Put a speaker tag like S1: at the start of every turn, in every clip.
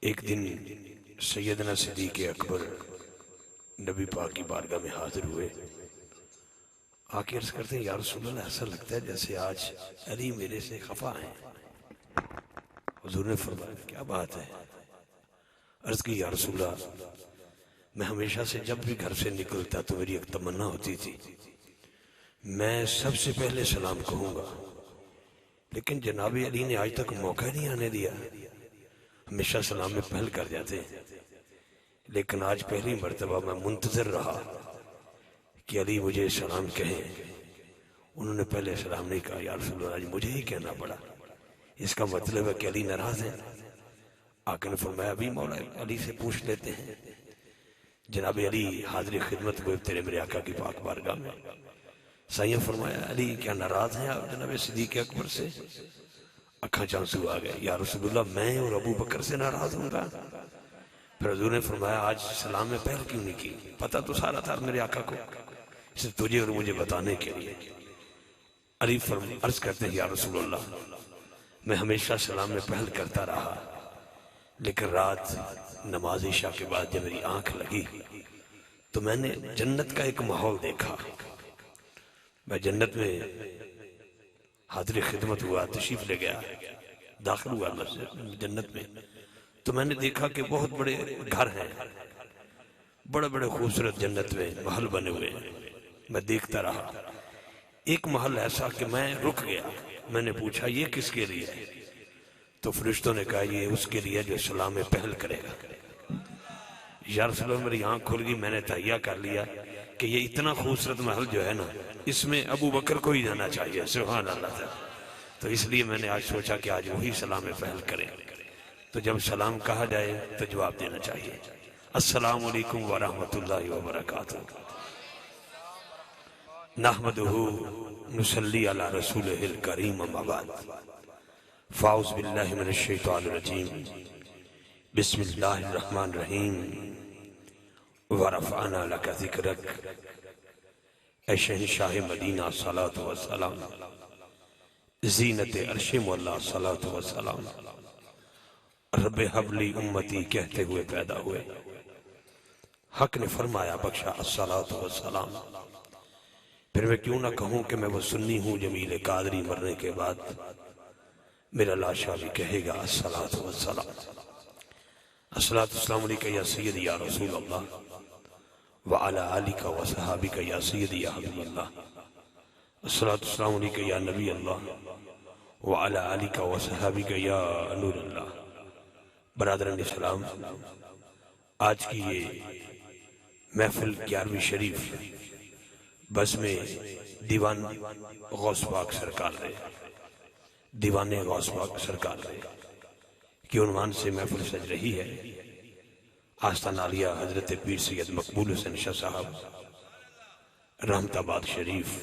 S1: ایک دن سیدنا صدیق اکبر نبی پاک کی بارگاہ میں حاضر ہوئے، آ کے عرض کرتے ہیں یا رسول اللہ ایسا لگتا ہے جیسے آج علی میرے سے خفا ہیں۔ حضور نے فرمایا کیا بات ہے؟ عرض کی یا رسول اللہ میں ہمیشہ سے جب بھی گھر سے نکلتا تو میری ایک تمنا ہوتی تھی میں سب سے پہلے سلام کہوں گا، لیکن جناب علی نے آج تک موقع نہیں آنے دیا، ہمیشہ سلام میں پہل کر جاتے ہیں، لیکن آج پہلی مرتبہ میں منتظر رہا کہ علی مجھے سلام کہیں۔ انہوں نے پہلے سلام نہیں کہا، یا رسول اللہ آج مجھے ہی کہنا پڑا، اس کا مطلب ہے کہ علی ناراض ہیں۔ آقا نے فرمایا ابھی مولا علی سے پوچھ لیتے ہیں۔ جناب علی حاضر خدمت ہوئے تیرے میرے آقا کی پاک بارگاہ میں، سائیں فرمایا علی کیا ناراض ہیں آپ جناب صدیق اکبر سے؟ اکھاں چانسو آ گئے، یا رسول اللہ میں اور ابو بکر سے ناراض ہوں گا؟ پھر حضور نے فرمایا آج سلام میں پہل کیوں نہیں کی؟ پتہ تو سارا تھا میرے آقا کو، صرف تجھے اور مجھے بتانے کے لیے۔ علی عرض کرتے ہیں یا رسول اللہ میں ہمیشہ سلام میں پہل کرتا رہا، لیکن رات نماز عشاء کے بعد جب میری آنکھ لگی تو میں نے جنت کا ایک ماحول دیکھا۔ میں جنت میں حاضر خدمت ہوا، تشریف لے گیا، داخل ہوا جنت میں، تو میں نے دیکھا کہ بہت بڑے گھر ہیں، بڑے بڑے خوبصورت جنت میں محل بنے ہوئے ہیں۔ میں دیکھتا رہا، ایک محل ایسا کہ میں رک گیا، میں نے پوچھا یہ کس کے لیے؟ تو فرشتوں نے کہا یہ اس کے لیے جو سلام میں پہل کرے گا۔ یا رسول اللہ میری آنکھ کھل گئی، میں نے تہیہ کر لیا کہ یہ اتنا خوبصورت محل جو ہے نا اس میں ابو بکر کو ہی جانا چاہیے، سبحان اللہ تعالیٰ۔ تو اس لیے میں نے آج سوچا کہ آج وہی سلام میں پہل کریں، تو جب سلام کہا جائے تو جواب دینا چاہیے۔ السلام علیکم ورحمۃ اللہ وبرکاتہ، نحمدہ نصلی علی رسولہ الکریم، اما بعد، فاعوذ باللہ من الشیطان الرجیم، بسم اللہ الرحمن الرحیم، ورفعنا لک ذکرک، اے شہنشاہ مدینہ صلاۃ و سلام، زینت عرش مولا صلاۃ و سلام، رب حب لی امتی کہتے ہوئے پیدا ہوئے، حق نے فرمایا بخشا الصلاۃ و سلام۔ پھر میں کیوں نہ کہوں کہ میں وہ سنی ہوں جمیل قادری مرنے کے بعد میرا لاشا بھی کہے گا الصلاۃ و سلام۔ الصلاۃ والسلام علیکہ یا سیدی یا رسول اللہ، وعلی آلک و صحابک یا سیدی یا حبیب اللہ، الصلاۃ والسلام علیکہ یا نبی اللہ، وعلی آلک و صحابک یا نور اللہ۔ برادران اسلام، آج کی یہ محفل 11ویں شریف بس میں دیوان غوث پاک سرکار رہے، دیوان غوث پاک سرکار رہے کی عنوان سے محفل سج رہی ہے۔ آستان عالیہ حضرت پیر سید مقبول حسین شاہ صاحب رحمت آباد شریف،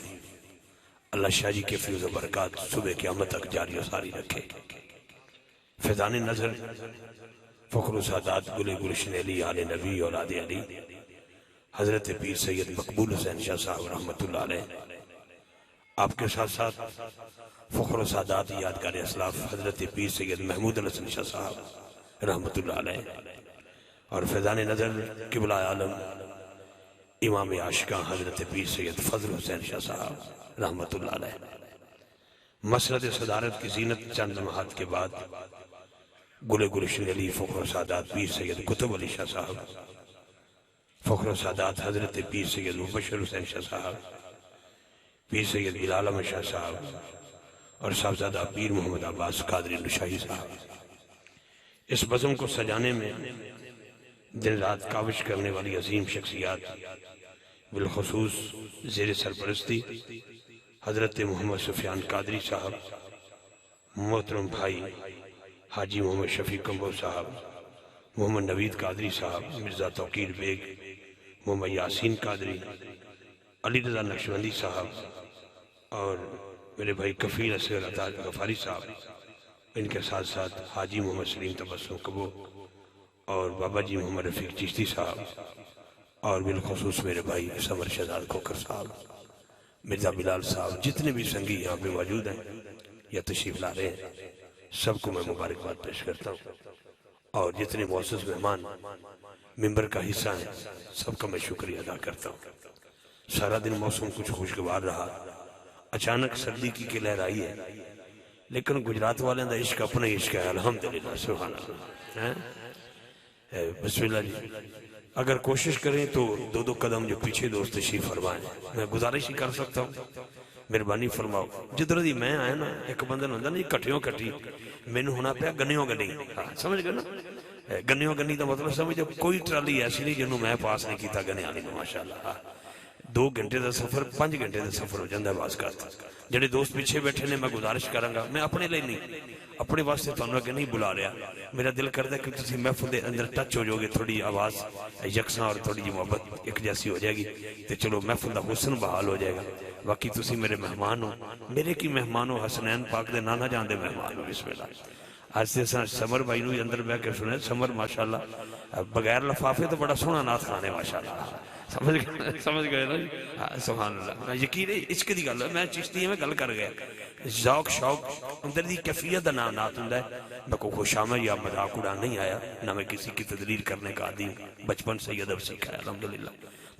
S1: اللہ شاہ جی کے فیض و برکات صبح قیامت تک جاری و ساری رکھے۔ فیضان نظر فخر و سعادات گل گلشن علی آل نبی اولاد علی حضرت پیر سید مقبول حسین شاہ صاحب رحمت اللہ علیہ، آپ کے ساتھ ساتھ فخر و سعادات یادگار اسلاف حضرت پیر سید محمود الحسن شاہ صاحب رحمت اللہ علیہ، اور فیضان نظر قبلہ عالم امام عاشقاں حضرت پیر سید فضل حسین شاہ صاحب رحمت اللہ علیہ۔ مسرت صدارت کی زینت چند لمحات کے بعد گل گلشن علی فخر و سعادات پیر سید قطب علی شاہ صاحب، فخر و سعادات حضرت پیر سید مبشر حسین شاہ صاحب، پیر سید بلال احمد شاہ صاحب اور صاحبزادہ پیر محمد عباس قادری نشاہی صاحب۔ اس بزم کو سجانے میں دن رات کاوش کرنے والی عظیم شخصیات، بالخصوص زیر سرپرستی حضرت محمد سفیان قادری صاحب، محترم بھائی حاجی محمد شفیق کمبو صاحب، محمد نوید قادری صاحب، مرزا توقیر بیگ، محمد یاسین قادری، علی رضا نقشبندی صاحب اور میرے بھائی کفیل اصغر عطا غفاری صاحب، ان کے ساتھ ساتھ حاجی محمد سلیم تبسم کبو اور بابا جی محمد رفیق چشتی صاحب، اور بالخصوص میرے بھائی سمر شہزاد کوکر صاحب، مرزا بلال صاحب، جتنے بھی سنگی یہاں پہ موجود ہیں یا تشریف لا رہے ہیں، سب کو میں مبارکباد پیش کرتا ہوں۔ اور جتنے معزز مہمان ممبر کا حصہ ہیں سب کا میں شکریہ ادا کرتا ہوں. سارا دن موسم کچھ خوشگوار رہا, اچانک سردی کی لہر آئی ہے, لیکن گجرات والے دا عشق اپنا عشق ہے. الحمدللہ سبحان اللہ. بسم اللہ جی. اگر کوشش کریں تو دو دو قدم جو پیچھے دوست تشریف فرمائیں. میں گزارش ہی کر سکتا ہوں, مہربانی فرماؤ. جدھر دی میں آیا نا ایک بندہ ہوندہ نا کٹھیوں کٹھی مینوں ہونا پیا گنیوں گنی. سمجھ گئے نا, گنیوں گنی دا مطلب سمجھ کوئی ٹرالی ایسی نہیں جنہوں میں پاس نہیں کیتا گنیا نہیں. ماشاءاللہ 2 گھنٹے دا سفر 5 گھنٹے دا سفر ہو جاندہ ہے باز کرتا. جڑے دوست پیچھے بیٹھے نے میں گزارش کروں گا, میں اپنے لئے نہیں اپنے واسطے تو انہوں نے نہیں بلا رہا. میرا دل کرتا ہے کہ تسی محفل دے اندر ٹچ ہو جو گے, تھوڑی آواز یکساں اور تھوڑی جی محبت ایک جیسی ہو جائے گی تو چلو محفل دا حسن بحال ہو جائے گا. باقی تسی میرے مہمان ہو, میرے کی مہمان ہو, حسنین پاک دے نانا جان دے مہمان ہو. بسم اللہ. آج سے سمر بھائی نو اندر بیٹھ کے سنے. سمر ماشاءاللہ بغیر لفافے تو بڑا سونا نات خانے ماشاءاللہ. سمجھ گئے نا جی, سبحان اللہ. یقین ہے اس کے دی گل ہے, میں چشتی ہے میں گل کر گیا. ذوق شوق اندر دی کیفیت دا نام نات ہوں ہے. میں کو خوشامد یا مذاق اڑا نہیں آیا, نہ میں کسی کی تدلیل کرنے کا عادی ہوں, بچپن سے یہ ادب سیکھا ہے الحمدللہ.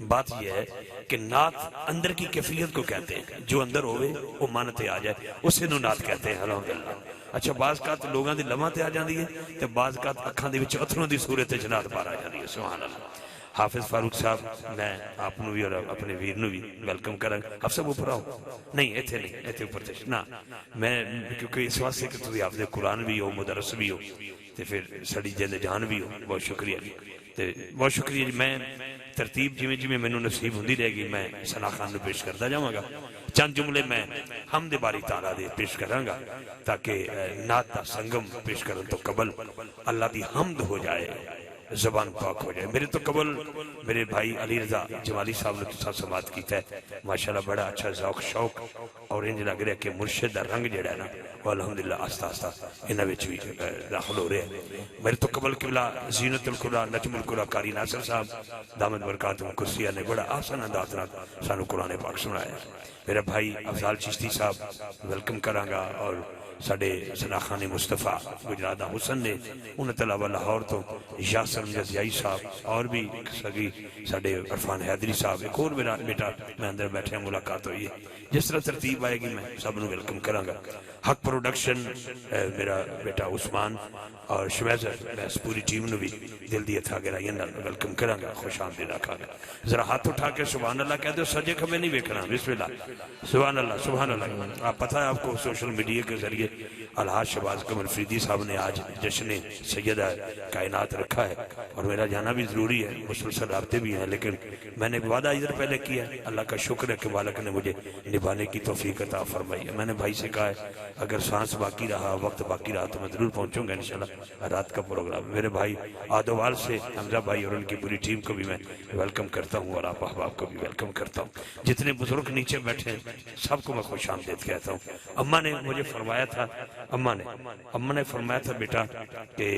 S1: بات یہ ہے کہ نات اندر کی کیفیت کو کہتے ہیں, جو اندر ہوئے وہ مانتے آ جائے اسے نو نات کہتے ہیں الحمدللہ. اچھا بعض کا لوگاں دی لمحہ تے آ جاندی ہے تے بعض کا اکھاں دے وچ اتھروں دی صورت وچ نات پار آ جاندی ہے. سبحان اللہ. حافظ فاروق صاحب میں آپ نو بھی اور اپنے ویر نو بھی ویلکم کریں. آپ سب اوپر آؤ, نہیں ایتھے نہیں, ایتھے اوپر تشریف نہ. میں کیونکہ اس واسطے کہ تسی حافظ قرآن بھی ہو, مدرس بھی ہو, تے پھر سڑی جند جان بھی ہو. بہت شکریہ جی, تے بہت شکریہ جی. میں ترتیب جویں میں نو نصیب ہوندی رہے گی میں ثنا خان نو پیش کرتا جاواں گا. چند جملے میں حمد باری تعالیٰ دے پیش کراں گا تاکہ نعت دا سنگم پیش کرن تو قبل اللہ دی حمد ہو جائے, زبان پاک ہو جائے. میرے تو قبل میرے بھائی علی رضا جمالی صاحب نے تسا سماعت کیتا ہے ماشاءاللہ. بڑا اچھا ذوق شوق اور انج لگ رہا ہے کہ مرشد دا رنگ جڑا ہے نا وہ الحمدللہ آستہ آستہ انہاں وچ بھی داخل ہو رہے ہیں. میرے تو قبل قبلہ زینت القرآ نجم القرآ قاری ناصر صاحب دامت برکاتہم قدسیہ نے بڑا آسان انداز نال سانو قرآن پاک سنایا. میرا بھائی افضال چشتی صاحب ویلکم کراں گا, اور ساڑھے ثنا خان مصطفیٰ گجرات حسن نے انہوں علاوہ لاہور تو یاسر جزیائی صاحب اور بھی سگی ساڑھے عرفان حیدری صاحب. ایک اور میرا بیٹا میں اندر بیٹھے ہیں, ملاقات ہوئی ہے. جس طرح ترتیب آئے گی میں سب نو ویلکم کراں گا. حق پروڈکشن میرا بیٹا عثمان اور شمیزر, میں اس پوری ٹیم نو بھی دل دی اتھا گرائیں ویلکم کراں گا, خوش آمدید رکھا گا. ذرا ہاتھ اٹھا کے سبحان اللہ کہہ دو, سجے کھمیں نہیں بیکھنا. بسم اللہ سبحان اللہ سبحان اللہ. آپ پتہ ہے آپ کو سوشل میڈیا کے ذریعے الحاج شہباز قمر فریدی صاحب نے آج جشن سیدہ کائنات رکھا ہے, اور میرا جانا بھی ضروری ہے, مسلسل رابطے بھی ہیں, لیکن میں نے وعدہ ادھر پہلے کیا ہے. اللہ کا شکر ہے کہ مالک نے مجھے نبھانے کی توفیق عطا فرمائی ہے. میں نے بھائی سے کہا ہے اگر سانس باقی رہا, وقت باقی رہا تو میں ضرور پہنچوں گا انشاءاللہ رات کا پروگرام. میرے بھائی آدوال سے حمزہ بھائی اور ان کی پوری ٹیم کو بھی میں ویلکم کرتا ہوں, اور آپ احباب کو بھی ویلکم کرتا ہوں. جتنے بزرگ نیچے بیٹھے ہیں سب کو میں خوش آمدید کہتا ہوں. اماں نے مجھے فرمایا تھا, اماں نے فرمایا تھا بیٹا کہ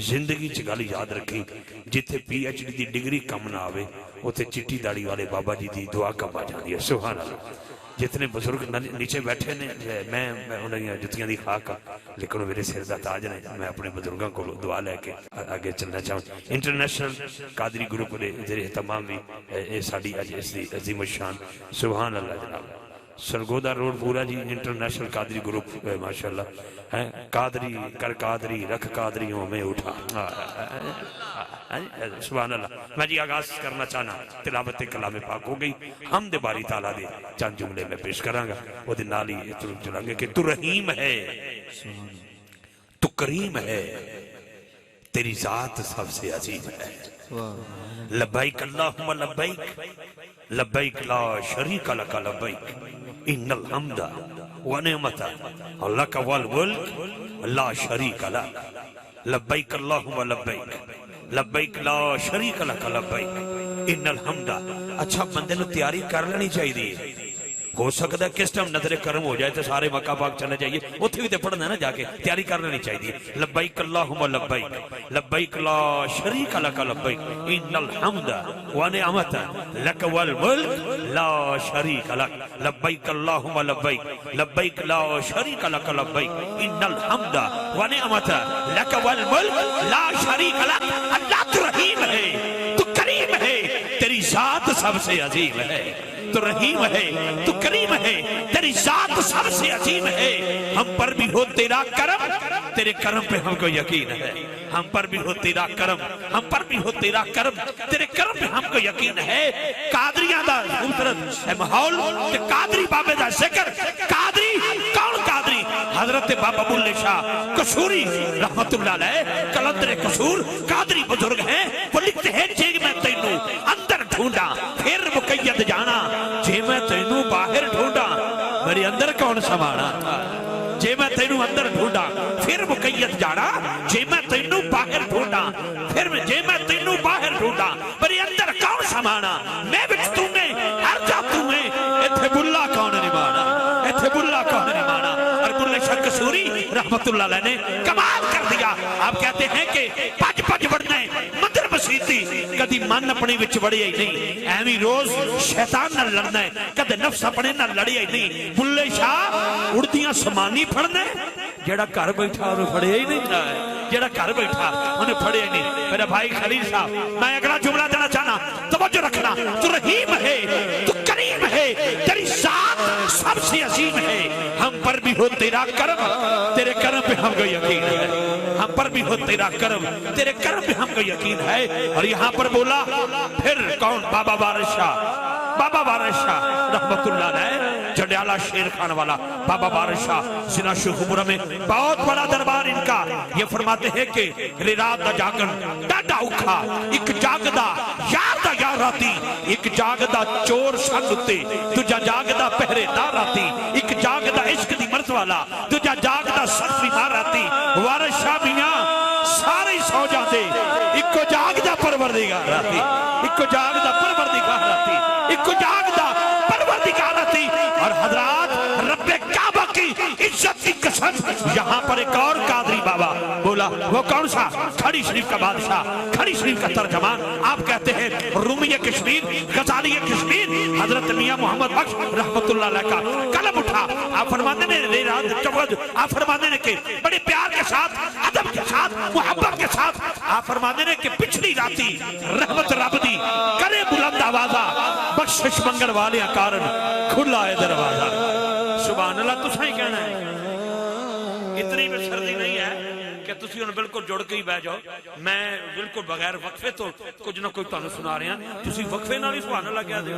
S1: زندگی چگالی یاد رکھی, جتھے پی ایچ ڈی دی ڈگری کم نہ آوے اتھے چٹی داڑی والے بابا جی دی دعا کم آ جاندی ہے. سبحان اللہ. جتنے بزرگ نیچے بیٹھے نے میں انہیں جتیاں دی خاک, لیکن میرے سر دا تاج نے. میں اپنے بزرگاں کو دعا لے کے آگے چلنا چاہوں. انٹرنیشنل قادری گروپ دے ذریعے تمام بھی ساڑی اس دی عظیم الشان سبحان اللہ جناب. سرگودہ روڈ پورا جی انٹرنیشنل قادری گروپ ماشاءاللہ. قادری کر قادری رکھ قادریوں میں اٹھا. سبحان اللہ. میں جی آغاز کرنا چاہنا, تلاوت کلام پاک ہو گئی, حمد باری تعالیٰ دے چند جملے میں پیش کراں گا. وہ دن نالی چلیں گے کہ تو رحیم ہے, تو کریم ہے, تیری ذات سب سے عظیم ہے. لبیک اللہم لبیک, لبیک لا شریک لک لبیک, ان الحمد ونعمت لک والملک لا شریک لک. لبیک اللہم لبیک, لبیک لا شریک لک لبیک, ان الحمد. اچھا بندے نو تیاری کر لینی چاہیے, ہو سکتا ہے کس ٹائم نظر کرم ہو جائے تو سارے مکہ پاک چلے جائیے اتنے بھی تو پڑھنا ہے نا جا کے تیاری کرنا نہیں چاہیے لبیک اللہم لبیک لبیک لا شریک لک لبیک ان الحمد ونعمت لک والملک لا شریک لک لبیک اللہم لبیک لبیک لا شریک لک لبیک ان الحمد ونعمت لک والملک لا شریک لک اللہ تو رحیم ہے تو کریم ہے تیری ذات سب سے عظیم ہے تو رحیم ہے تو کریم ہے تیری ذات سب سے عظیم ہے ہم پر بھی ہو تیرا کرم تیرے کرم پہ ہم کو یقین ہے ہم پر بھی ہو تیرا کرم ہم پر بھی ہو تیرا کرم تیرے کرم پہ ہم کو یقین ہے قادریاں دا خوبصورت ماحول کہ قادری بابے دا ذکر قادری کون قادری حضرت بابا بلے شاہ قصوری رحمت اللہ علیہ کلندر قصور قادری بزرگ ہیں وہ لکھتے ہیں جے میں تینوں اندر ڈھونڈا پھر مقید جانا جے میں تینوں باہر ڈھونڈا میرے اندر کون سمانا تھا جے میں تینوں اندر ڈھونڈا پھر مقید جانا جے میں تینوں باہر ڈھونڈا پھر جے میں تینوں باہر ڈھونڈا میرے اندر کون سمانا میں بچ تمہیں ہر جا تمہیں ایتھے بلا کون نہیں مانا ایتھے بلا کون نہیں مانا اور بلے شاہ قصوری رحمت اللہ علیہ نے کمال کر دیا آپ کہتے ہیں کہ پج پج بڑھنے مندر مسیتی کدی من اپنی وچ بڑی ہی نہیں ایویں روز شیطان نہ لڑنا ہے کدے نفس اپنے نہ لڑی ہی نہیں بلے شاہ اڑدیاں سمانی پھڑنے جیڑا گھر بیٹھا انہوں پھڑے ہی نہیں جیڑا گھر بیٹھا انہیں پھڑے ہی نہیں میرا بھائی خلیل صاحب میں اگلا جملہ دینا چاہنا توجہ رکھنا تو رحیم ہے تو کریم ہے تیری ذات سب سے عظیم ہے ہم پر بھی ہو تیرا کرم تیرے کرم پہ ہم کو یقین ہے ہم پر بھی ہو تیرا کرم تیرے کرم پہ ہم کو یقین ہے اور یہاں پر بولا پھر کون بابا وارث شاہ رحمت اللہ علیہ جڈیالہ شیر خان والا بابا وارث شاہ زنا شکھپورہ میں بہت بڑا دربار ان کا یہ فرماتے ہیں کہ رات دا جاگن ڈاڈا اکھا ایک جاگدہ یار دا یار آتی ایک جاگدہ چور سنگ اتے تجھا جاگدہ پہرے دار آتی ایک جاگدہ عشق دی مرد والا تجھا جاگدہ صرفی مار آتی وارث شاہ میاں سارے سو جاتے ایک کو جاگدہ پروردگار آتی ایک کو جاگدہ پروردگار آتی ایک کو جاگدہ پروردگار آتی اور حضرات رب کعبہ کی عزت کی قسم یہاں پر ایک اور قادری بابا بولا وہ کون سا کھڑی شریف کا بادشاہ کھڑی شریف کا ترجمان آپ کہتے ہیں رومی کشمیر غزالی کشمیر حضرت میاں محمد بخش رحمت اللہ علیہ کا قلم اٹھا آپ فرمانے نے آپ فرمانے نے کہ بڑے پیار کے ساتھ ادب کے ساتھ محبت کے ساتھ آپ فرمانے نے کہ پچھلی راتی رحمت رب دی کرے بلند آوازہ بخشش منگل والے کارن کھلا ہے دروازہ سبحان اللہ تو صحیح کہنا ہے اتنی بھی سردی نہیں ہے کہ تسی انہوں بالکل جوڑ کے ہی بہ جاؤ میں بالکل بغیر وقفے تو کچھ نہ کوئی تانوں سنا رہے ہیں تسی وقفے نہ بھی سبحان اللہ کیا دے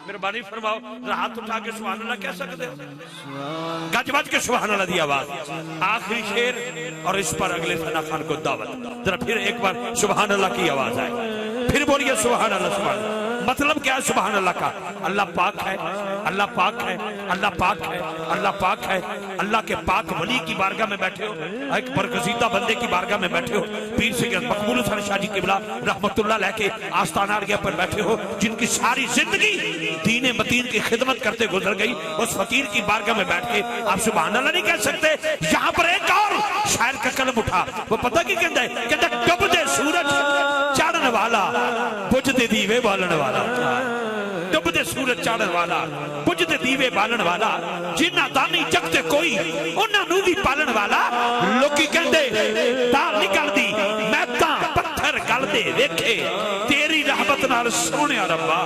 S1: مہربانی فرماؤ ہاتھ اٹھا کے سبحان اللہ کہہ سکتے ہو گج بج کے سبحان اللہ دی آواز آخری شیر اور اس پر اگلے ثنا خان کو دعوت ذرا پھر ایک بار سبحان اللہ کی آواز آئے پھر بولیے سبحان اللہ سبحان اللہ مطلب کیا ہے سبحان اللہ کا اللہ پاک ہے اللہ پاک ہے اللہ پاک ہے اللہ پاک ہے اللہ کے پاک ولی کی بارگاہ میں بیٹھے ہو ایک برگزیدہ بندے کی بارگاہ میں بیٹھے ہو پیر سید مقبول حسین شاہ جی قبلہ رحمت اللہ علیہ کے آستانہ ارگیہ پر بیٹھے ہو جن کی ساری زندگی دین متین کی خدمت کرتے گزر گئی اس فقیر کی بارگاہ میں بیٹھ کے آپ سبحان اللہ نہیں کہہ سکتے یہاں پر ایک اور شاعر کا قلم اٹھا وہ پتہ کی کہتا ہے کہتا ہے ڈب دے سورج چڑھن والا بجھ دے دیوے بالن والا ڈب دے سورج چڑھن والا بجھ دے دیوے بالن والا جنہ دانی جگتے کوئی انہاں نوں بھی پالن والا لوکی کہندے دال نکل دی میں تاں پتھر گل دے ویکھے تیری رحمت نال سونیا ربا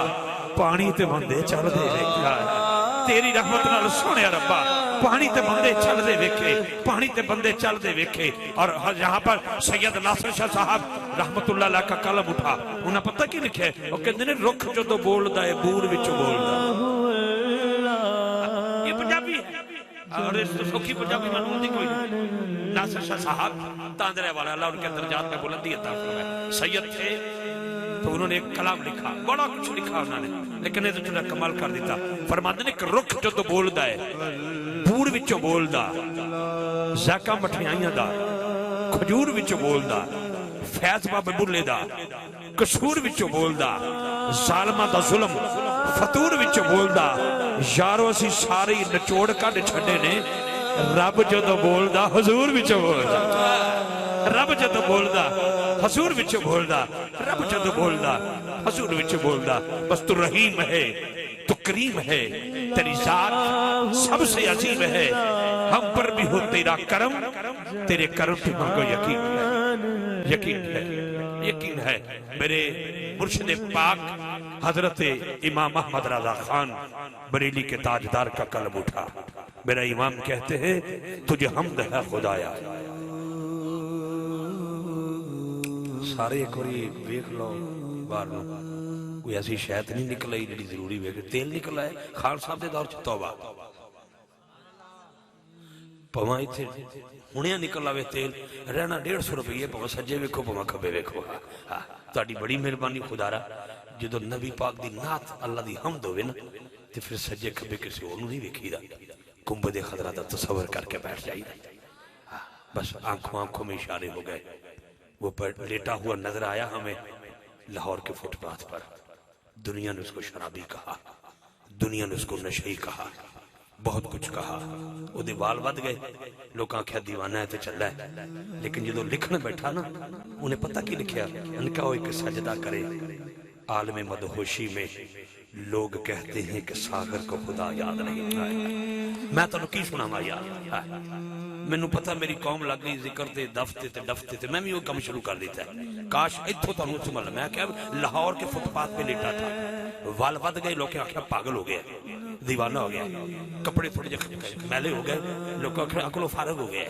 S1: پانی تے بندے چل دے ویکھیا تیری رحمت نال سونیا ربا پانی تے بندے چل دے ویکھے پانی تے بندے چل دے ویکھے اور یہاں پر سید ناصر شاہ صاحب رحمت اللہ علیہ کا قلم اٹھا انہاں پتہ کی لکھے وہ کہندے نے رخ جدوں بولدا ہے بور وچوں بولدا یہ پنجابی ہے اور اس سوکھی پنجابی منوں دی کوئی نہیں ناصر شاہ صاحب تاندرے والا اللہ ان کے درجات میں بلندی عطا فرمائے سید تھے تو انہوں نے ایک کلام لکھا بڑا کچھ لکھا انہوں نے لیکن یہ تو چلا کمال کر دیتا فرماتے ہیں کہ رخ جو تو بولدا ہے بور وچوں بولدا زاکا مٹھیائیاں دا کھجور وچوں بولدا فیض بابے بلے دا قصور وچوں بولدا ظالمہ دا ظلم فطور وچ بولدا یارو اسی سارے نچوڑ کڈ چھڈے نے رب جدوں بولدا حضور وچ بولدا رب جدوں بولدا حضور وچ بولدا رب جدوں بولدا حضور وچ بولدا بس تو رحیم ہے تو کریم ہے تیری ذات سب سے عظیم ہے ہم پر بھی ہو تیرا کرم تیرے کرم پہ ہم کو یقین ہے میرے مرشد پاک حضرت امام احمد رضا خان بریلی کے تاجدار کا قلم اٹھا میرا امام کہتے ہیں تجھے حمد ہے خدایا سارے ایک واری دیکھ لو باہر کوئی ایسی شاید نہیں نکل آئی جڑی ضروری ہوئے کہ تیل نکل آئے خان صاحب دے دور چھ توبہ پوائیں تھے ہونیاں نکل آوے تیل رہنا 150 روپیے پوائیں سجے ویکھو پوائیں کھبے ویکھو تاڑی بڑی مہربانی خدا رہا جدو نبی پاک دی نات اللہ دی حمد ہوئے نا تے پھر سجے کھبے کسی اور نہیں ویکھی دا کمبد خضرہ دا تصور کر کے بیٹھ جائی دا بس آنکھوں میں اشارے ہو گئے وہ لیٹا ہوا نظر آیا ہمیں لاہور کے فٹ پاتھ پر دنیا نے اس کو شرابی کہا دنیا نے اس کو نشئی کہا بہت کچھ کہا وہ دیوال ود گئے لوگ آنکھیں دیوانہ ہے تو چل رہا ہے لیکن جدو لکھنے بیٹھا نا انہیں پتہ کی لکھیا ان کا وہ ایک سجدہ کرے عالم مدہوشی میں لوگ کہتے ہیں کہ ساغر کو خدا یاد نہیں آئے میں تو کی سنا ما یاد میں نو پتہ میری قوم لگ گئی ذکر تے دفتے تے میں بھی وہ کم شروع کر دیتا ہے کاش اتھو تو نوچ مل میں کہ لاہور کے فٹ پاتھ پہ لیٹا تھا وال ود گئے لوگ آنکھیں پاگل ہو گئے دیوانہ ہو گیا کپڑے تھوڑے جے میلے ہو گئے لوگ آنکھیں اکلو فارغ ہو گئے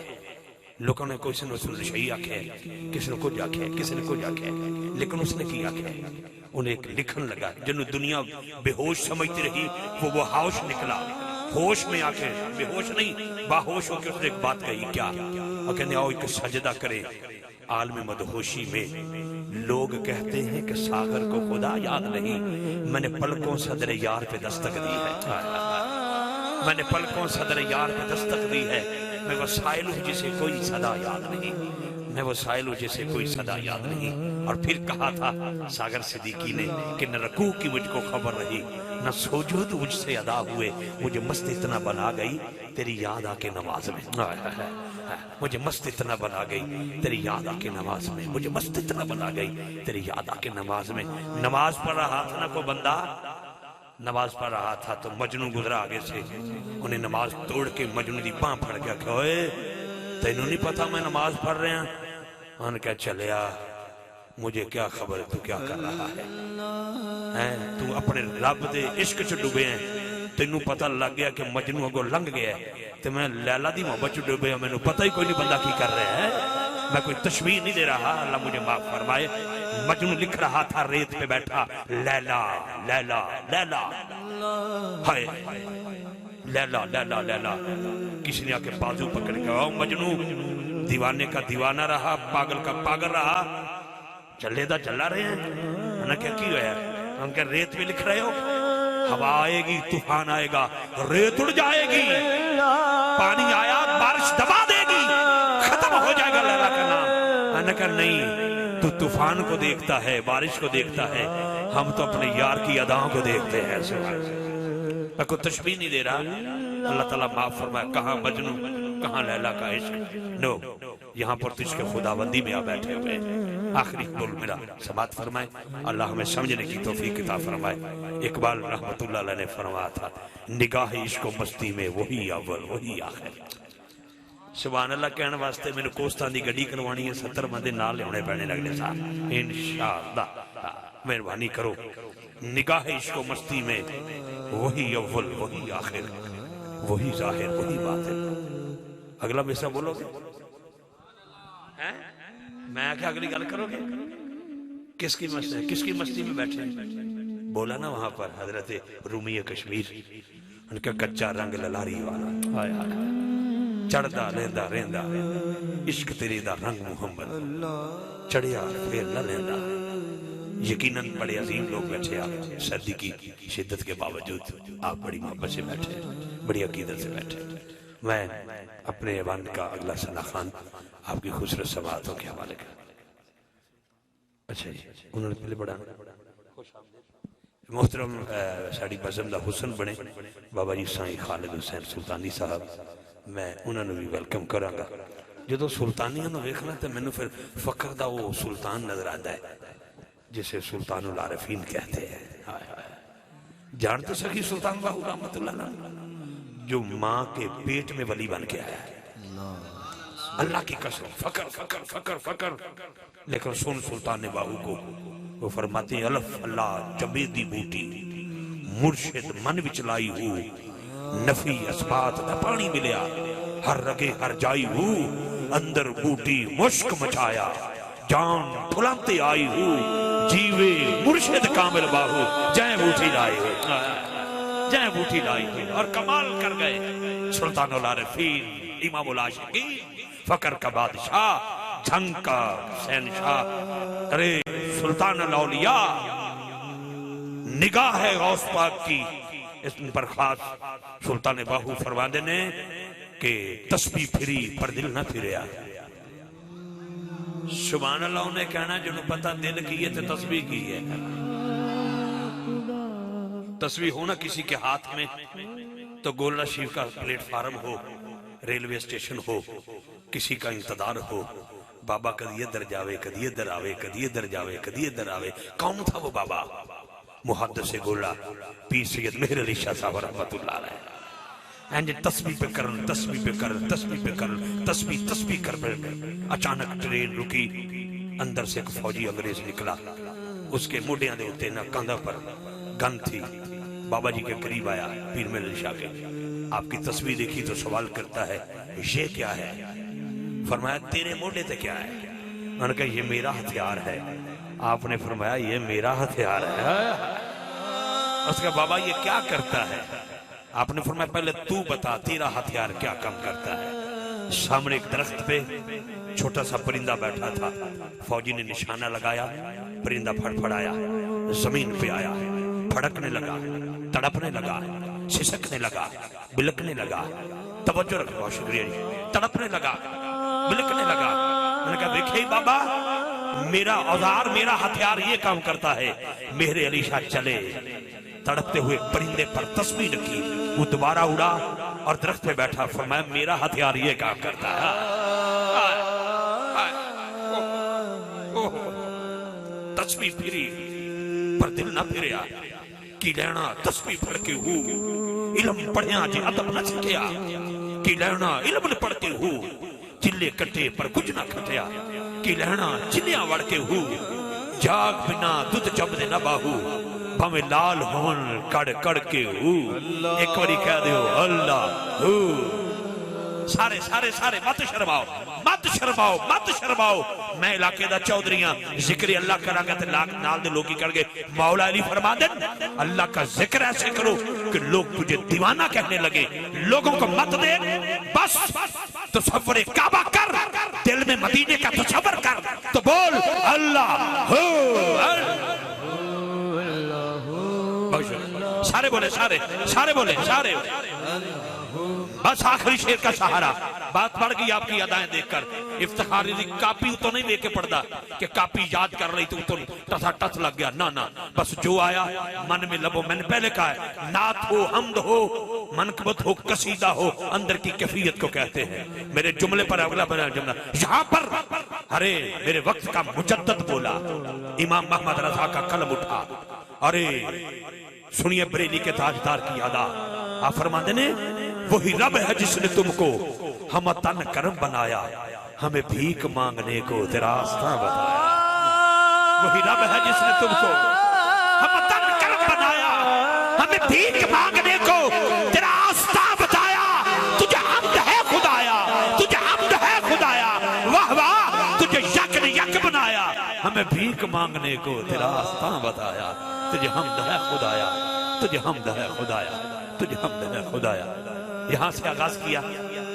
S1: لوگوں نے کوئی سے نشئی آکھے کسی نے کچھ آکھے کسی نے کچھ آکھے لیکن اس نے کی آکھے انہیں ایک لکھن لگا جنہوں دنیا بے ہوش سمجھتی رہی وہ ہوش نکلا ہوش میں آکے بے ہوش نہیں باہوش ہو کے اس نے ایک بات کہی کیا اور کہنے آؤ ایک سجدہ کرے عالم مدہوشی میں لوگ کہتے ہیں کہ ساغر کو خدا یاد نہیں میں نے پلکوں صدر یار پہ دستک دی ہے میں نے پلکوں صدر یار پہ دستک دی ہے میں وہ سائل ہوں جسے کوئی صدا یاد نہیں میں وہ سائل ہوں جسے کوئی صدا یاد نہیں اور پھر کہا تھا ساغر صدیقی نے کہ نہ رکوع کی مجھ کو خبر رہی نہ سجود مجھ سے ادا ہوئے مجھے مست اتنا بنا گئی تیری یاد آ کے نماز میں مجھے مست اتنا بنا گئی تیری یاد آ کے نماز میں مجھے مست اتنا بنا گئی تیری یاد آ کے نماز میں نماز پڑھ رہا تھا نا کوئی بندہ نماز پڑھ رہا تھا تو مجنوں گزرا آگے سے انہیں نماز توڑ کے مجنوں دی پاں پھڑ گیا کہ اوئے تینوں نہیں پتا میں نماز پڑھ رہے ہیں ان کہا چلیا مجھے کیا خبر تو کیا کر رہا ہے تو اپنے رب دے عشق چ ڈوبے ہیں تینوں پتہ لگ گیا کہ مجنوں اگو لنگ گیا ہے تو میں لیلا دی محبت چ ڈوبے ہیں میں نے پتہ ہی کوئی نہیں بندہ کی کر رہے ہیں میں کوئی تشبیہ نہیں دے رہا اللہ مجھے معاف فرمائے مجنوں لکھ رہا تھا ریت پہ بیٹھا لیلا لیلا لیلا ہائے لیلا لیلا لیلا کسی نے آ کے بازو پکڑ کے آؤ مجنوں دیوانے کا دیوانہ رہا پاگل کا پاگل رہا چلے دا چلا رہے ہیں انہاں کیا کی ہویا ہے ہم کہ ریت میں لکھ رہے ہو ہوا آئے گی طوفان آئے گا ریت اڑ جائے گی پانی آیا بارش دبا دے گی ختم ہو جائے گا لیلا کا نام انہاں کہ نہیں تو طوفان کو دیکھتا ہے بارش کو دیکھتا ہے ہم تو اپنے یار کی اداؤں کو دیکھتے ہیں میں کوئی تشبیہ نہیں دے رہا اللہ تعالیٰ معاف فرمائے کہاں مجنوں کہاں لیلا کا عشق نو یہاں پر تجھ کے خداوندی میں آ بیٹھے ہوئے آخری قول میرا سماعت فرمائے اللہ ہمیں سمجھنے کی توفیق عطا فرمائے اقبال رحمت اللہ علیہ نے فرمایا تھا نگاہ عشق و مستی میں وہی اول وہی آخر سبحان اللہ کہنے واسطے میں نے کوستان دی گڑی کروانی ہے 70 بندے نال لے ہونے پہنے لگنے ساتھ انشاءاللہ مہربانی کرو نگاہ عشق و مستی میں وہی اول وہی آخر وہی ظاہر وہی باطن اگلا بیسا بولو گے میں کیا اگلی گل کرو گے کس کی مستی ہے کس کی مستی میں بیٹھے بولا نا وہاں پر حضرت رومی کشمیر ان کا کچا رنگ للاری والا چڑھدا لیندہ رہندہ عشق تیری دا رنگ محمد چڑھیا پھر نہ لیندہ یقیناً بڑے عظیم لوگ بیٹھے آپ سردی کی شدت کے باوجود آپ بڑی محبت سے بیٹھے بڑی عقیدت سے بیٹھے میں اپنے ایوان کا اگلا ثنا خان آپ کی خوبصورت سماعتوں کے حوالے کر اچھا جی انہوں نے پہلے بڑا محترم ساڑی بزم دا حسن بنے بابا جی سائیں خالد حسین سلطانی صاحب، میں انہوں نے بھی ویلکم کراں گا۔ جدو سلطانیاں نو ویکھنا تے مینوں پھر فقر دا وہ سلطان نظر آتا ہے جسے سلطان العارفین کہتے ہیں۔ جانتے سکی سلطان باہو رحمت اللہ علیہ جو ماں کے پیٹ میں ولی بن کے آیا ہے، اللہ کی قسم، فقر فقر فقر فقر، لیکن سن سلطان باہو کو، وہ فرماتے ہیں الف اللہ جبیدی بوٹی مرشد من وچ لائی ہو، نفی اسبات دا پانی ملیا، ہر رگے ہر جائی ہو، اندر بوٹی مشک مچایا، جان پھلانتے آئی ہو، جیوے مرشد کامل باہو، جائیں بوٹی لائی ہو، جائیں بوٹی لائی ہو، اور کمال کر گئے سلطان العارفین امام العاشقین فقر کا بادشاہ جھنگ کا حسین شاہ۔ ارے سلطان الاولیاء نگاہ ہے غوث پاک کی اس پر خاص سلطان باہو فرماندے نے کہ تسبیح پھری پر دل نہ پھریا۔ سبحان اللہ انہیں کہنا جنہوں پتہ دل کی ہے تو تسبیح کی ہے۔ تسبیح ہونا کسی کے ہاتھ میں تو گولڈا شریف کا پلیٹ فارم ہو، ریلوے اسٹیشن ہو، کسی کا انتظار ہو، بابا کدی ادھر جاوے کدی ادھر آوے کدی ادھر جاوے کدی ادھر آوے۔ کون تھا وہ بابا؟ محدث گولڈا پیر سید مہر علی شاہ صاحب رحمت اللہ علیہ۔ تسبیح پہ کرن تسبیح پہ کرن تسبیح پہ کرن تسبیح تسبیح کر پہ، اچانک ٹرین رکی، اندر سے ایک فوجی انگریز نکلا، اس کے موڈیاں دے ہوتے نہ کاندھا پر گن تھی۔ بابا جی کے قریب آیا پیر مہر علی شاہ کے، آپ کی تسبیح دیکھی تو سوال کرتا ہے یہ کیا ہے؟ فرمایا تیرے موڈے تے کیا ہے؟ انہوں نے کہا یہ میرا ہتھیار ہے۔ آپ نے فرمایا یہ میرا ہتھیار ہے۔ اس کا بابا یہ کیا کرتا ہے؟ آپ نے فرمایا پہلے تو بتا تیرا ہتھیار کیا کام کرتا ہے۔ سامنے ایک درخت پہ چھوٹا سا پرندہ بیٹھا تھا، فوجی نے نشانہ لگایا، پرندہ پھڑ پھڑایا، زمین پہ آیا، پھڑکنے لگا، تڑپنے لگا، سسکنے لگا، بلکنے لگا۔ توجہ رکھو، بہت شکریہ جی۔ تڑپنے لگا، بلکنے لگا۔ میں نے کہا دیکھیں بابا میرا اوزار میرا ہتھیار یہ کام کرتا ہے۔ مہر علی شاہ چلے، تڑپتے ہوئے پرندے پر تسبیح رکھی، وہ دوبارہ اڑا اور درخت پہ بیٹھا، فرمایا میرا ہتھیار یہ کام کرتا ہے۔ تسبیح پھری پر دل نہ پھریا، کی لینا تسبیح پڑھ کے ہو، علم پڑھیا جی ادب نہ سکھیا، کی لینا علم نہ پڑھتے ہو، چلے کٹے پر کچھ نہ کھٹیا، کی لینا چلیاں وڑ کے ہو، جاگ بنا دودھ جب دے نہ باہو، بھامے لال ہون کڑ کڑ کے ہو۔ ایک باری کہہ دیو اللہ ہو۔ سارے سارے سارے مت شرماؤ مت شرماؤ مت شرماؤ۔ میں علاقے دا چودھریاں ذکر اللہ کراں گا تے لاکھ نال دے لوگی کر گے۔ مولا علی فرما دیں اللہ کا ذکر ایسے کرو کہ لوگ تجھے دیوانہ کہنے لگے، لوگوں کو مت دے، بس تصور کعبہ کر، دل میں مدینے کا تصور کر، تو بول اللہ ہو۔ سارے بولے سارے سارے بولے سارے، بس آخری شیر کا سہارا۔ بات بڑھ گئی آپ کی ادائیں دیکھ کر۔ افتخار دی کاپی تو نہیں لے کے پڑھتا کہ کاپی یاد کر رہی تو ٹسا ٹس لگ گیا، نہ نہ، بس جو آیا من میں لبو۔ میں نے پہلے کہا ہے نعت ہو، حمد ہو، منقبت ہو، قصیدہ ہو، اندر کی کیفیت کو کہتے ہیں۔ میرے جملے پر اگلا بنا جملہ یہاں پر، ارے میرے وقت کا مجدد بولا، امام محمد رضا کا قلم اٹھا، ارے سنیے بریلی کے تاجدار کی ادا۔ آپ فرماندے نے وہی رب ہے جس نے تم کو ہم تن کرم بنایا، ہمیں بھیک مانگنے کو تیرا راستہ بتایا۔ وہی رب ہے جس نے تم کو ہم تن کرم بنایا، ہمیں بھیک مانگنے کو تیرا راستہ بتایا۔ تجھے حمد ہے خدایا، تجھے حمد ہے خدایا، واہ واہ تجھے یک نے یک بنایا، ہمیں بھیک مانگنے کو تیرا راستہ بتایا۔ تجھے حمد ہے خدایا، تجھے حمد ہے خدایا، تجھے حمد ہے خدایا۔ یہاں سے آغاز کیا،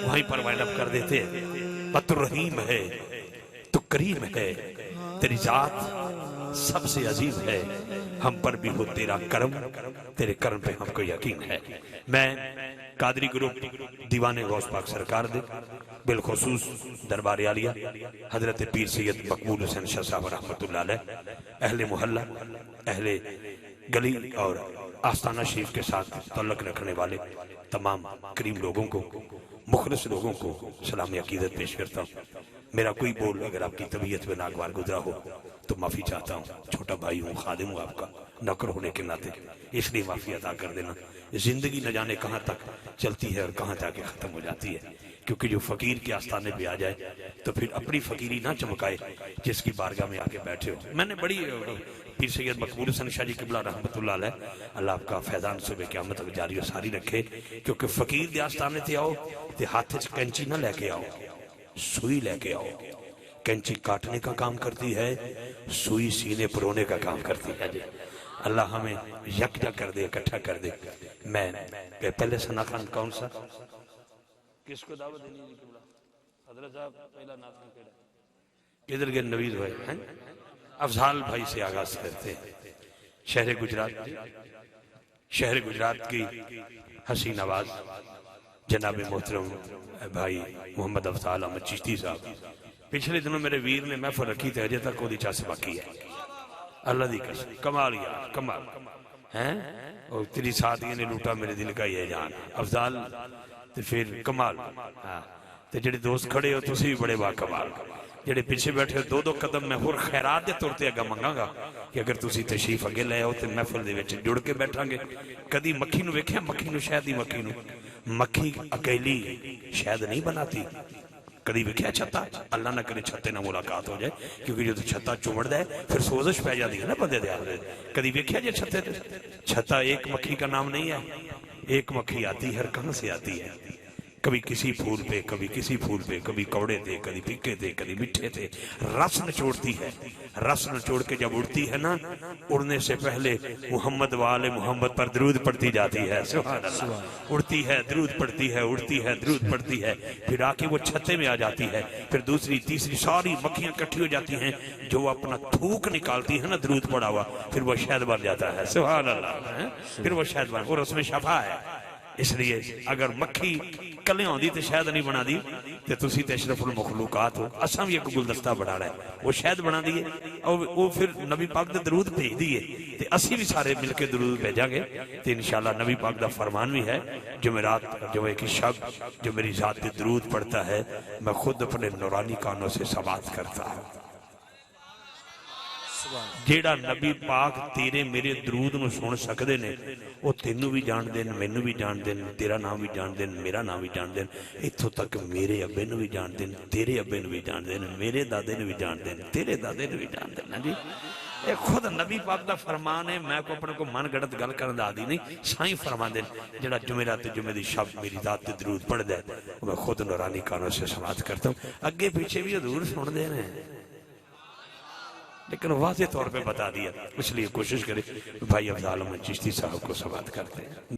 S1: وہیں پر وائنڈ اپ کر دیتے ہیں۔ تو رحیم ہے، تو کریم ہے، تیری ذات سب سے عظیم ہے، ہم پر بھی ہو تیرا کرم، تیرے کرم پہ ہم کو یقین ہے۔ میں قادری گروپ دیوان غوث پاک سرکار دے، بالخصوص دربار عالیہ حضرت پیر سید مقبول حسین شاہ صاحب رحمت اللہ علیہ، اہل محلہ، اہل گلی اور آستانہ شریف کے ساتھ تعلق رکھنے والے تمام کریم لوگوں کو، مخلص لوگوں کو سلام عقیدت پیش کرتا ہوں۔ میرا کوئی بول اگر آپ کی طبیعت میں ناگوار گزرا ہو تو معافی چاہتا ہوں، چھوٹا بھائی ہوں، خادم ہوں آپ کا، نوکر ہونے کے ناطے، اس لیے معافی عطا کر دینا۔ زندگی نہ جانے کہاں تک چلتی ہے اور کہاں جا کے ختم ہو جاتی ہے، کیونکہ جو فقیر کے آستانے پہ آ جائے تو پھر اپنی فقیری نہ چمکائے جس کی بارگاہ میں آ کے بیٹھے ہو۔ میں نے بڑی پیر سید مقبول حسن شاہ جی قبلہ رحمت اللہ علیہ، اللہ آپ کا فیضان صبح قیامت تک جاری و ساری رکھے، کیونکہ فقیر دے آستانے تے آؤ تے ہاتھ وچ کینچی نہ لے کے آؤ، سوئی لے کے آؤ۔ کینچی کاٹنے کا کام کرتی ہے، سوئی سینے پرونے کا کام کرتی ہے جی۔ اللہ ہمیں یکجا کر دے، اکٹھا کر دے۔ میں پہلے ثنا خان کون سا کس کو دعوت دینی ہے قبلہ حضرت صاحب؟ پہلا ناخن کیڑا ادھر کے نوید ہوئے ہیں، افضال بھائی سے آغاز کرتے ہیں۔ شہر گجرات کی حسین آواز جناب محترم بھائی محمد افضال احمد چشتی صاحب۔ پچھلے دنوں میرے ویر نے محفل رکھی تھے، اجے تک وہ دی چاس باقی ہے۔ اللہ دی قسم، کمال یار کمال ہیں، اور تیری ساتھیوں نے لوٹا میرے دل کا یہ جان۔ افضال تے پھر کمال، تے جڑے دوست کھڑے ہو تسی بھی بڑے با کمال، جڑے پیچھے بیٹھے ہو دو دو قدم میں ہور خیرات دے طور تے اگا منگاں گا کہ اگر تسی تشریف اگے لے آؤ تے محفل دے وچ جڑ کے بیٹھاں گے۔ کدی مکھی نو ویکھیا؟ مکھی نو شہد دی مکھی نو، مکھی اکیلی شہد نہیں بناتی۔ کدی ویکھیا چھتا؟ اللہ نہ کرے چھتے نہ ملاقات ہو جائے، کیونکہ جو چھتا چومڑ دے پھر سوزش پہ جاتی ہے نا بندے دے آدھے۔ کدی ویکھیا جی چھتے تے؟ چھتا ایک مکھی کا نام نہیں ہے، ایک مکھی آتی ہے، کہاں سے آتی ہے؟ کبھی کسی پھول پہ، کبھی کسی پھول پہ، کبھی کوڑے تھے، کبھی پھیکے تھے، کبھی مٹھے تھے، رس نچوڑتی ہے۔ رس نچوڑ کے جب اڑتی ہے نا، اڑنے سے پہلے محمد وآل محمد پر درود پڑھتی جاتی ہے۔ سبحان اللہ، اڑتی ہے، درود پڑھتی ہے، اڑتی ہے، درود پڑھتی ہے، پھر آ کے وہ چھتے میں آ جاتی ہے، پھر دوسری تیسری ساری مکھیاں کٹھی ہو جاتی ہیں، جو وہ اپنا تھوک نکالتی ہے نا درود پڑھا ہوا، پھر وہ شہد بن جاتا ہے۔ سبحان اللہ، پھر وہ شہد بن، اور اس میں شفا ہے۔ اس لیے اگر مکھی کلے ہوندی تے شہد نہیں بنا دی تے تسی تے اشرف المخلوقات ہو، اساں بھی ایک گلدستہ بنا رہے ہیں، وہ شہد بنا دیئے اور وہ پھر نبی پاک دے درود بھیج دیئے تے اسی بھی سارے مل کے درود بھیجا گے تے انشاءاللہ نبی پاک دا فرمان بھی ہے، جمعرات جمعہ کی شب جو میری ذات دے درود پڑھتا ہے میں خود اپنے نورانی کانوں سے سماعت کرتا ہوں۔ جیڑا نبی پاک تیرے میرے درود نو سن سکدے نے وہ تینوں بھی جان دین، مینوں بھی جان دین، تیرا نام بھی جان دین، میرا نام بھی جان دین، اتھوں تک میرے ابے نو بھی جان دین، تیرے ابے نو بھی جان دین، میرے دادے نو بھی جان دین، تیرے دادے نو بھی جان دین۔ جی یہ خود نبی پاک دا فرمان ہے، میں کو اپنے کو من گڑت گل کرن دا دی نہیں، سائیں فرمان دین جڑا جمعرات جمعہ دی شب میری ذات تے درود پڑھ دے میں خود نورانی کانوں سے سماعت کرتا ہوں۔ اگے پیچھے بھی حضور سن دے ہیں لیکن واضح طور پہ بتا دیا، اس لیے کوشش کریں بھائی افضال احمد چشتی صاحب کو سماعت کرتے ہیں۔